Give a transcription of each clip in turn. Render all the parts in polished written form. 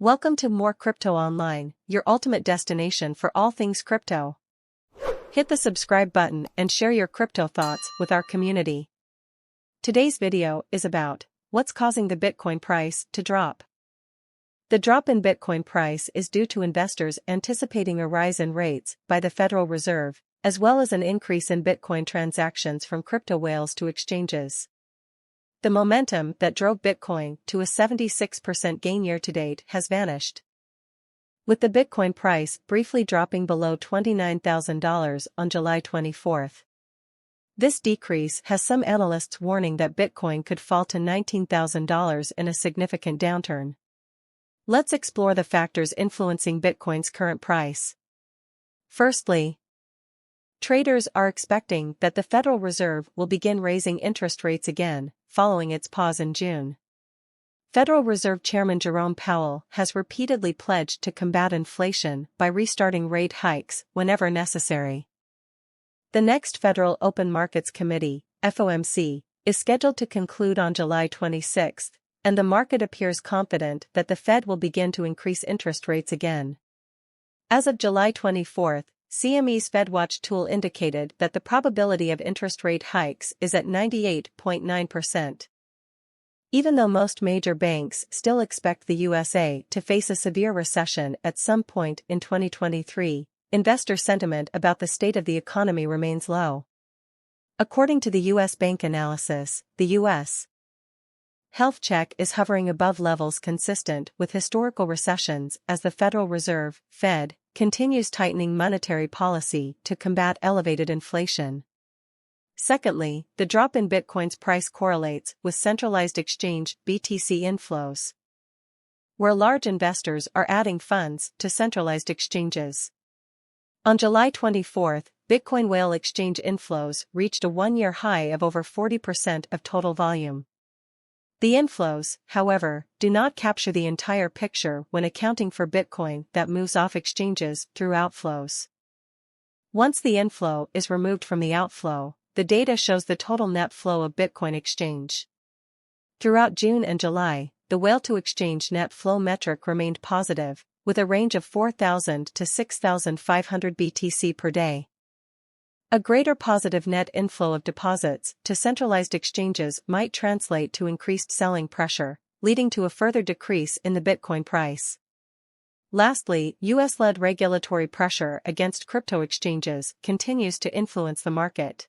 Welcome to More Crypto Online, your ultimate destination for all things crypto. Hit the subscribe button and share your crypto thoughts with our community. Today's video is about what's causing the Bitcoin price to drop. The drop in Bitcoin price is due to investors anticipating a rise in rates by the Federal Reserve, as well as an increase in Bitcoin transactions from crypto whales to exchanges. The momentum that drove Bitcoin to a 76% gain year-to-date has vanished, with the Bitcoin price briefly dropping below $29,000 on July 24. This decrease has some analysts warning that Bitcoin could fall to $19,000 in a significant downturn. Let's explore the factors influencing Bitcoin's current price. Firstly, traders are expecting that the Federal Reserve will begin raising interest rates again, following its pause in June. Federal Reserve Chairman Jerome Powell has repeatedly pledged to combat inflation by restarting rate hikes whenever necessary. The next Federal Open Markets Committee, FOMC, is scheduled to conclude on July 26, and the market appears confident that the Fed will begin to increase interest rates again. As of July 24, CME's FedWatch tool indicated that the probability of interest rate hikes is at 98.9%. Even though most major banks still expect the USA to face a severe recession at some point in 2023, investor sentiment about the state of the economy remains low. According to the U.S. Bank analysis, the U.S. health check is hovering above levels consistent with historical recessions as the Federal Reserve, Fed, continues tightening monetary policy to combat elevated inflation. Secondly, the drop in Bitcoin's price correlates with centralized exchange BTC inflows, where large investors are adding funds to centralized exchanges. On July 24, Bitcoin whale exchange inflows reached a one-year high of over 40% of total volume. The inflows, however, do not capture the entire picture when accounting for Bitcoin that moves off exchanges through outflows. Once the inflow is removed from the outflow, the data shows the total net flow of Bitcoin exchange. Throughout June and July, the whale-to-exchange net flow metric remained positive, with a range of 4,000 to 6,500 BTC per day. A greater positive net inflow of deposits to centralized exchanges might translate to increased selling pressure, leading to a further decrease in the Bitcoin price. Lastly, US-led regulatory pressure against crypto exchanges continues to influence the market.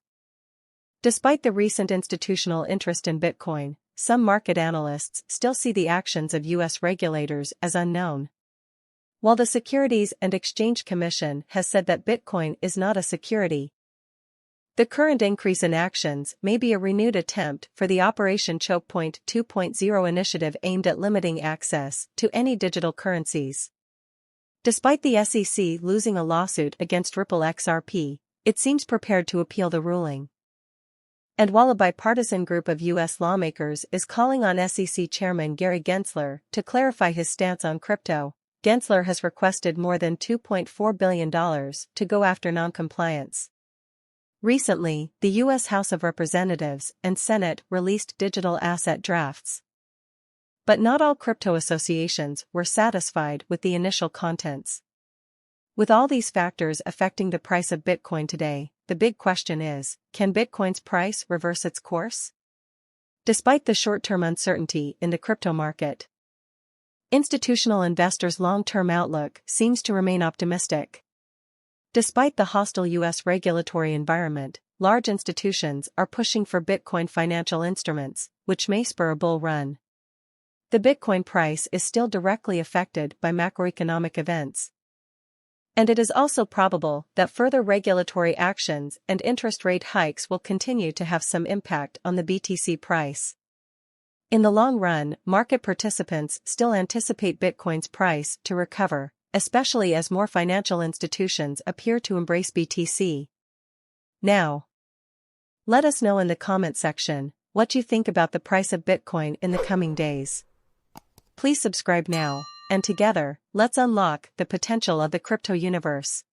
Despite the recent institutional interest in Bitcoin, some market analysts still see the actions of US regulators as unknown. While the Securities and Exchange Commission has said that Bitcoin is not a security, the current increase in actions may be a renewed attempt for the Operation Choke Point 2.0 initiative aimed at limiting access to any digital currencies. Despite the SEC losing a lawsuit against Ripple XRP, it seems prepared to appeal the ruling. And while a bipartisan group of U.S. lawmakers is calling on SEC Chairman Gary Gensler to clarify his stance on crypto, Gensler has requested more than $2.4 billion to go after noncompliance. Recently, the U.S. House of Representatives and Senate released digital asset drafts. But not all crypto associations were satisfied with the initial contents. With all these factors affecting the price of Bitcoin today, the big question is, can Bitcoin's price reverse its course? Despite the short-term uncertainty in the crypto market, institutional investors' long-term outlook seems to remain optimistic. Despite the hostile U.S. regulatory environment, large institutions are pushing for Bitcoin financial instruments, which may spur a bull run. The Bitcoin price is still directly affected by macroeconomic events, and it is also probable that further regulatory actions and interest rate hikes will continue to have some impact on the BTC price. In the long run, market participants still anticipate Bitcoin's price to recover, especially as more financial institutions appear to embrace BTC. Now, let us know in the comment section what you think about the price of Bitcoin in the coming days. Please subscribe now, and together, let's unlock the potential of the crypto universe.